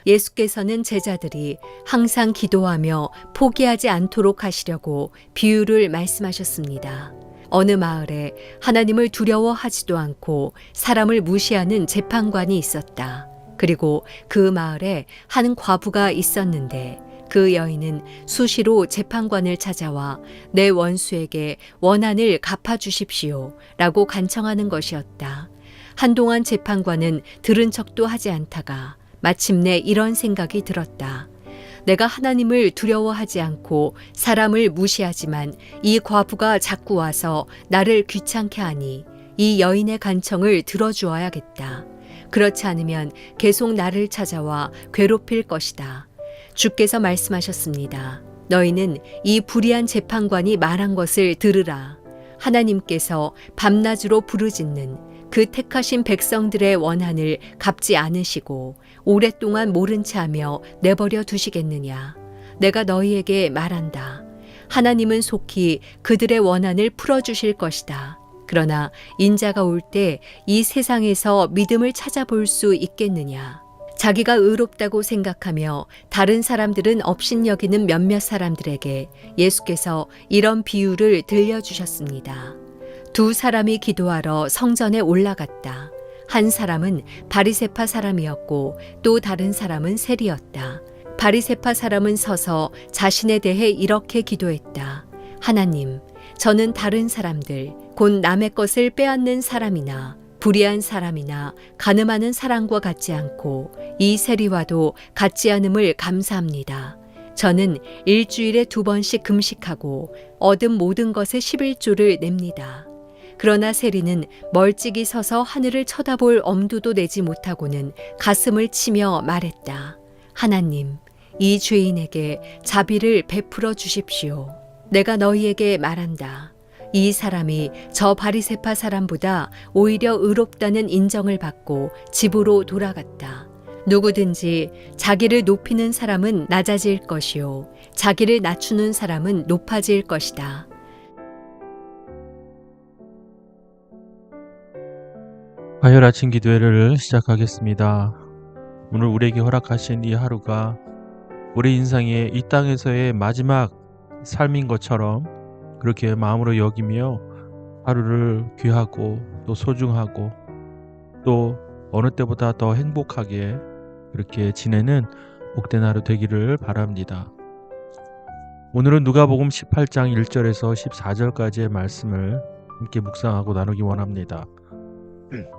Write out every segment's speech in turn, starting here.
예수께서는 제자들이 항상 기도하며 포기하지 않도록 하시려고 비유를 말씀하셨습니다. 어느 마을에 하나님을 두려워하지도 않고 사람을 무시하는 재판관이 있었다. 그리고 그 마을에 한 과부가 있었는데 그 여인은 수시로 재판관을 찾아와 내 원수에게 원한을 갚아주십시오 라고 간청하는 것이었다. 한동안 재판관은 들은 척도 하지 않다가 마침내 이런 생각이 들었다. 내가 하나님을 두려워하지 않고 사람을 무시하지만 이 과부가 자꾸 와서 나를 귀찮게 하니 이 여인의 간청을 들어주어야겠다. 그렇지 않으면 계속 나를 찾아와 괴롭힐 것이다. 주께서 말씀하셨습니다. 너희는 이 불의한 재판관이 말한 것을 들으라. 하나님께서 밤낮으로 부르짖는 그 택하신 백성들의 원한을 갚지 않으시고 오랫동안 모른 채 하며 내버려 두시겠느냐. 내가 너희에게 말한다. 하나님은 속히 그들의 원한을 풀어주실 것이다. 그러나 인자가 올 때 이 세상에서 믿음을 찾아볼 수 있겠느냐. 자기가 의롭다고 생각하며 다른 사람들은 업신여기는 몇몇 사람들에게 예수께서 이런 비유를 들려주셨습니다. 두 사람이 기도하러 성전에 올라갔다. 한 사람은 바리새파 사람이었고 또 다른 사람은 세리였다. 바리새파 사람은 서서 자신에 대해 이렇게 기도했다. 하나님, 저는 다른 사람들, 곧 남의 것을 빼앗는 사람이나 불의한 사람이나 간음하는 사람과 같지 않고 이 세리와도 같지 않음을 감사합니다. 저는 일주일에 2번씩 금식하고 얻은 모든 것의 11조를 냅니다. 그러나 세리는 멀찍이 서서 하늘을 쳐다볼 엄두도 내지 못하고는 가슴을 치며 말했다. 하나님, 이 죄인에게 자비를 베풀어 주십시오. 내가 너희에게 말한다. 이 사람이 저 바리새파 사람보다 오히려 의롭다는 인정을 받고 집으로 돌아갔다. 누구든지 자기를 높이는 사람은 낮아질 것이요 자기를 낮추는 사람은 높아질 것이다. 화요일 아침 기도회를 시작하겠습니다. 오늘 우리에게 허락하신 이 하루가 우리 인생의 이 땅에서의 마지막 삶인 것처럼 그렇게 마음으로 여기며 하루를 귀하고 또 소중하고 또 어느 때보다 더 행복하게 그렇게 지내는 복된 하루 되기를 바랍니다. 오늘은 누가복음 18장 1절에서 14절까지의 말씀을 함께 묵상하고 나누기 원합니다.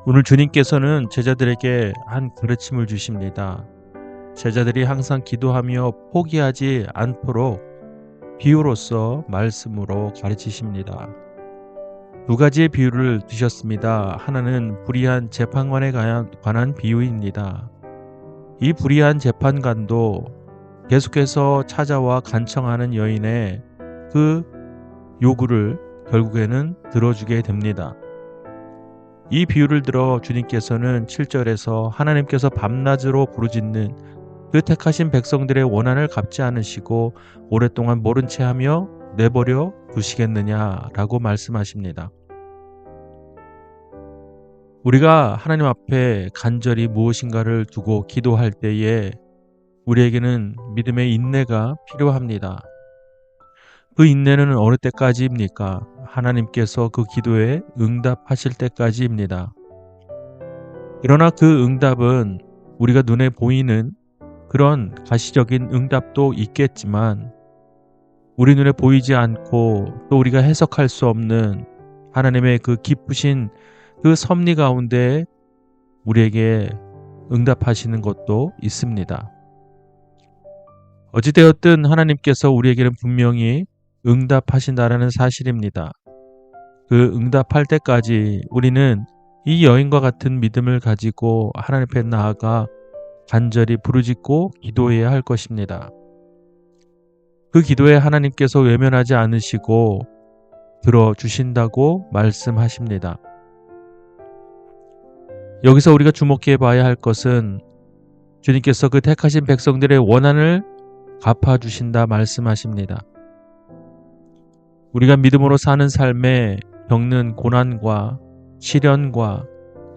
오늘 주님께서는 제자들에게 한 가르침을 주십니다. 제자들이 항상 기도하며 포기하지 않도록 비유로서 말씀으로 가르치십니다. 두 가지의 비유를 드셨습니다. 하나는 불의한 재판관에 관한 비유입니다. 이 불의한 재판관도 계속해서 찾아와 간청하는 여인의 그 요구를 결국에는 들어주게 됩니다. 이 비유를 들어 주님께서는 7절에서 하나님께서 밤낮으로 부르짖는 그 택하신 백성들의 원한을 갚지 않으시고 오랫동안 모른 채 하며 내버려 두시겠느냐라고 말씀하십니다. 우리가 하나님 앞에 간절히 무엇인가를 두고 기도할 때에 우리에게는 믿음의 인내가 필요합니다. 그 인내는 어느 때까지입니까? 하나님께서 그 기도에 응답하실 때까지입니다. 그러나 그 응답은 우리가 눈에 보이는 그런 가시적인 응답도 있겠지만 우리 눈에 보이지 않고 또 우리가 해석할 수 없는 하나님의 그 깊으신 그 섭리 가운데 우리에게 응답하시는 것도 있습니다. 어찌되었든 하나님께서 우리에게는 분명히 응답하신다라는 사실입니다. 그 응답할 때까지 우리는 이 여인과 같은 믿음을 가지고 하나님 앞에 나아가 간절히 부르짖고 기도해야 할 것입니다. 그 기도에 하나님께서 외면하지 않으시고 들어주신다고 말씀하십니다. 여기서 우리가 주목해 봐야 할 것은 주님께서 그 택하신 백성들의 원한을 갚아주신다 말씀하십니다. 우리가 믿음으로 사는 삶에 겪는 고난과 시련과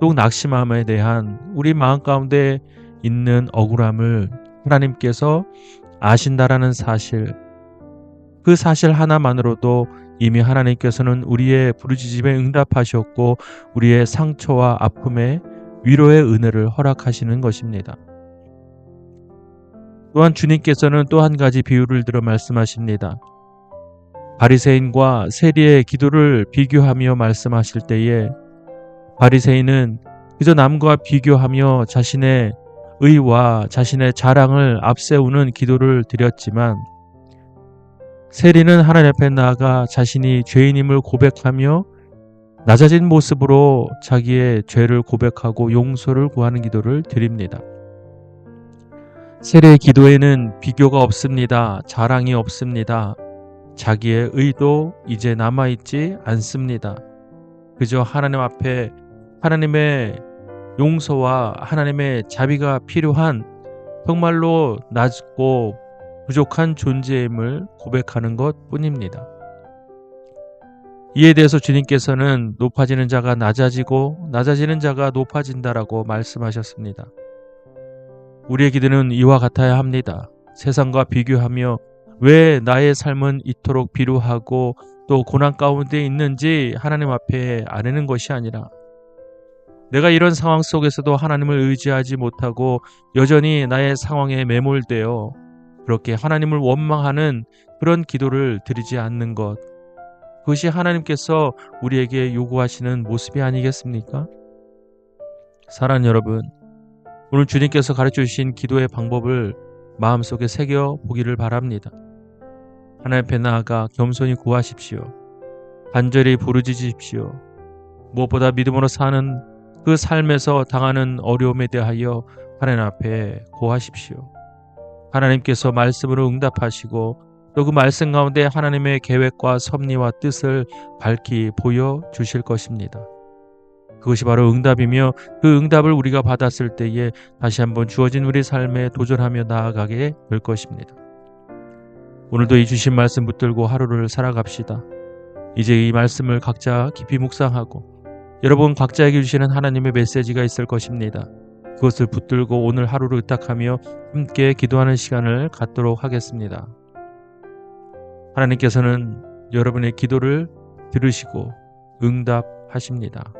또 낙심함에 대한 우리 마음 가운데 있는 억울함을 하나님께서 아신다라는 사실, 그 사실 하나만으로도 이미 하나님께서는 우리의 부르짖음에 응답하셨고 우리의 상처와 아픔에 위로의 은혜를 허락하시는 것입니다. 또한 주님께서는 또 한 가지 비유를 들어 말씀하십니다. 바리새인과 세리의 기도를 비교하며 말씀하실 때에 바리새인은 그저 남과 비교하며 자신의 의와 자신의 자랑을 앞세우는 기도를 드렸지만 세리는 하나님 앞에 나아가 자신이 죄인임을 고백하며 낮아진 모습으로 자기의 죄를 고백하고 용서를 구하는 기도를 드립니다. 세리의 기도에는 비교가 없습니다. 자랑이 없습니다. 자기의 의도 이제 남아있지 않습니다. 그저 하나님 앞에 하나님의 용서와 하나님의 자비가 필요한 정말로 낮고 부족한 존재임을 고백하는 것 뿐입니다. 이에 대해서 주님께서는 높아지는 자가 낮아지고 낮아지는 자가 높아진다라고 말씀하셨습니다. 우리의 기도는 이와 같아야 합니다. 세상과 비교하며 왜 나의 삶은 이토록 비루하고 또 고난 가운데 있는지 하나님 앞에 아뢰는 것이 아니라 내가 이런 상황 속에서도 하나님을 의지하지 못하고 여전히 나의 상황에 매몰되어 그렇게 하나님을 원망하는 그런 기도를 드리지 않는 것, 그것이 하나님께서 우리에게 요구하시는 모습이 아니겠습니까? 사랑하는 여러분, 오늘 주님께서 가르쳐 주신 기도의 방법을 마음속에 새겨 보기를 바랍니다. 하나님 앞에 나아가 겸손히 구하십시오. 간절히 부르짖으십시오. 무엇보다 믿음으로 사는 그 삶에서 당하는 어려움에 대하여 하나님 앞에 고하십시오. 하나님께서 말씀으로 응답하시고 또 그 말씀 가운데 하나님의 계획과 섭리와 뜻을 밝히 보여주실 것입니다. 그것이 바로 응답이며 그 응답을 우리가 받았을 때에 다시 한번 주어진 우리 삶에 도전하며 나아가게 될 것입니다. 오늘도 이 주신 말씀 붙들고 하루를 살아갑시다. 이제 이 말씀을 각자 깊이 묵상하고 여러분 각자에게 주시는 하나님의 메시지가 있을 것입니다. 그것을 붙들고 오늘 하루를 의탁하며 함께 기도하는 시간을 갖도록 하겠습니다. 하나님께서는 여러분의 기도를 들으시고 응답하십니다.